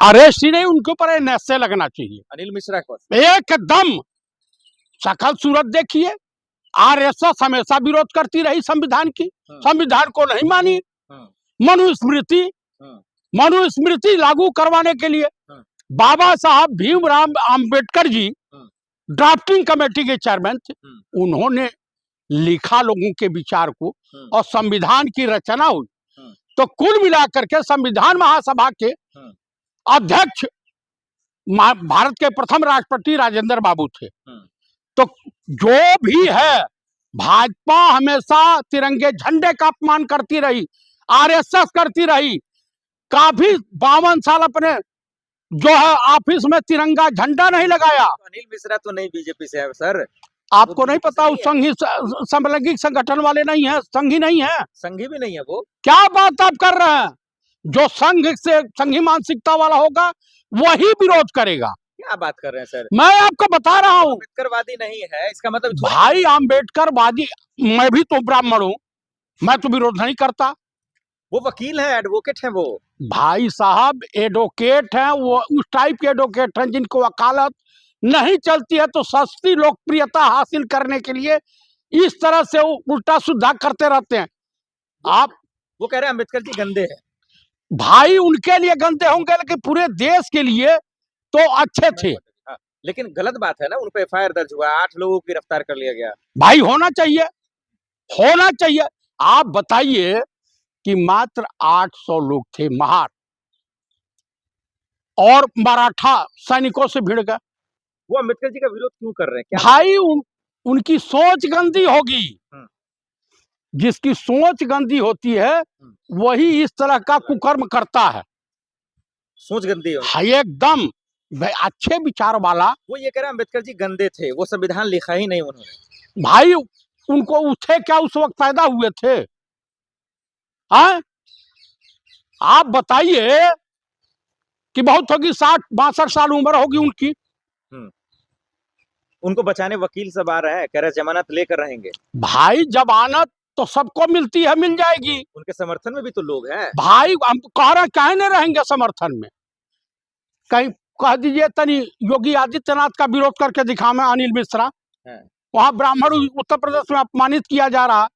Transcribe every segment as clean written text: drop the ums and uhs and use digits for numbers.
Arrest ही नहीं, उनके ऊपर एनएसए लगना चाहिए। अनिल मिश्रा को एकदम शकल सूरत देखिए। आरएसएस हमेशा विरोध करती रही संविधान की, संविधान को नहीं मानी। मनुस्मृति लागू करवाने के लिए बाबा साहब भीमराव अंबेडकर जी ड्राफ्टिंग कमेटी के चेयरमैन थे। उन्होंने लिखा लोगों के विचार को और संविधान की रचना हुई। तो कुल मिलाकर के संविधान महासभा के अध्यक्ष भारत के प्रथम राष्ट्रपति राजेंद्र बाबू थे। तो जो भी है, भाजपा हमेशा तिरंगे झंडे का अपमान करती रही, आरएसएस करती रही। काफी 52 साल अपने जो है ऑफिस में तिरंगा झंडा नहीं लगाया। अनिल मिश्रा तो नहीं बीजेपी से है सर, आपको नहीं पता? उस संघी समलैंगिक संगठन वाले नहीं है, संघी नहीं है, संघी भी नहीं है वो। क्या बात आप कर रहे हैं? जो संघ से संघी मानसिकता वाला होगा वही विरोध करेगा। क्या बात कर रहे हैं सर? मैं आपको बता रहा हूँ, अम्बेडकरवादी नहीं है इसका मतलब। भाई अम्बेडकरवादी, मैं भी तो ब्राह्मण हूँ, मैं तो विरोध नहीं करता। वो वकील है, एडवोकेट है वो। भाई साहब एडवोकेट हैं, वो उस टाइप के एडवोकेट हैं जिनको वकालत नहीं चलती है तो सस्ती लोकप्रियता हासिल करने के लिए इस तरह से उल्टा सुधा करते रहते हैं। आप वो कह रहे हैं अम्बेडकर जी गंदे हैं। भाई उनके लिए गंदे होंगे, लेकिन पूरे देश के लिए तो अच्छे थे। हाँ, लेकिन गलत बात है ना, उन पे एफआईआर दर्ज हुआ, 8 लोगों को गिरफ्तार कर लिया गया। भाई होना चाहिए, होना चाहिए। आप बताइए कि मात्र 800 लोग थे महार, और मराठा सैनिकों से भिड़ गए। वो अम्बेडकर जी का विरोध क्यों कर रहे हैं? क्या भाई उनकी सोच गंदी होगी। जिसकी सोच गंदी होती है वही इस तरह का कुकर्म करता है। सोच गंदी हो, हाँ, एकदम अच्छे विचार वाला। वो ये कह रहे हैं अम्बेडकर जी गंदे थे, वो संविधान लिखा ही नहीं उन्होंने। भाई उनको उठे क्या उस वक्त पैदा हुए थे? हाँ, आप बताइए कि बहुत होगी, 60-62 साल उम्र होगी उनकी। उनको बचाने वकील सब आ रहे हैं, कह रहे जमानत लेकर रहेंगे। भाई जमानत तो सबको मिलती है, मिल जाएगी। उनके समर्थन में भी तो लोग हैं। भाई हम कह रहे कहीं नहीं रहेंगे समर्थन में। कहीं कह दीजिए तनी योगी आदित्यनाथ का विरोध करके दिखा में अनिल मिश्रा। वहां ब्राह्मण उत्तर प्रदेश में अपमानित किया जा रहा,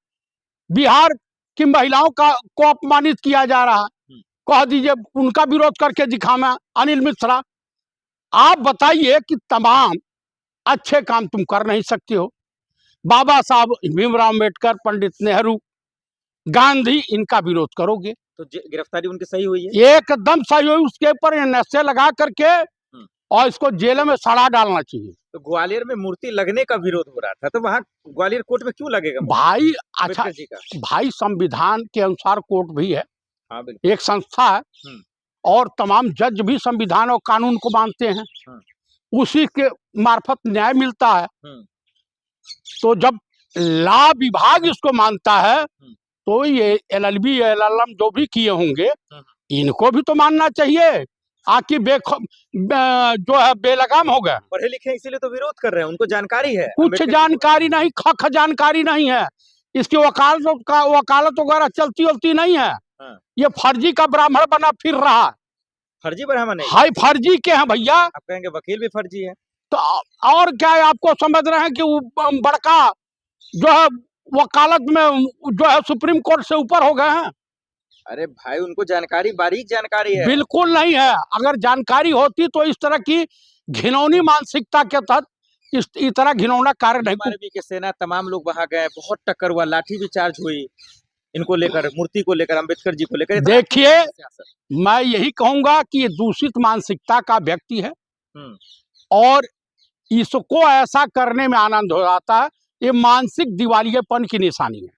बिहार की महिलाओं को अपमानित किया जा रहा, कह दीजिए उनका विरोध करके दिखा में अनिल मिश्रा। आप बताइए कि तमाम अच्छे काम तुम कर नहीं सकते हो। बाबा साहब भीमराव अम्बेडकर, पंडित नेहरू, गांधी, इनका विरोध करोगे तो गिरफ्तारी उनकी सही हुई है? एकदम सही हुई। उसके ऊपर एनएसए लगा करके और इसको जेल में सड़ा डालना चाहिए। तो ग्वालियर में मूर्ति लगने का विरोध हो रहा था, तो वहाँ ग्वालियर कोर्ट में क्यों लगेगा भाई? अच्छा भाई, संविधान के अनुसार कोर्ट भी है। हाँ, एक संस्था है और तमाम जज भी संविधान और कानून को मानते हैं। उसी के मार्फत न्याय मिलता है। तो जब लॉ विभाग इसको मानता है तो ये एलएलबी एलएलएम जो भी किए होंगे इनको भी तो मानना चाहिए। आखिर जो है बेलगाम हो गया। पढ़े लिखे इसीलिए तो विरोध कर रहे हैं, उनको जानकारी है। कुछ जानकारी नहीं, खख जानकारी नहीं है। इसकी वकालत वगैरह चलती नहीं है। ये फर्जी का ब्राह्मण बना फिर रहा। फर्जी ब्राह्मण है? हाय, फर्जी के हैं भैया। आप कहेंगे वकील भी फर्जी है तो और क्या है? आपको समझ रहे हैं कि बड़का जो है वकालत में जो है सुप्रीम कोर्ट से ऊपर हो गए हैं। अरे भाई, उनको जानकारी, बारीक जानकारी है। बिल्कुल नहीं है। अगर जानकारी होती तो इस तरह की घिनौनी मानसिकता के तहत इस तरह घिनौना कार्य नहीं। के सेना तमाम लोग वहां गए, बहुत टक्कर हुआ, लाठी भी चार्ज हुई इनको लेकर, मूर्ति को लेकर, अम्बेडकर जी को लेकर। देखिए, मैं यही कहूंगा कि ये दूषित मानसिकता का व्यक्ति है और इसको ऐसा करने में आनंद हो जाता है। ये मानसिक दिवालियेपन की निशानी है।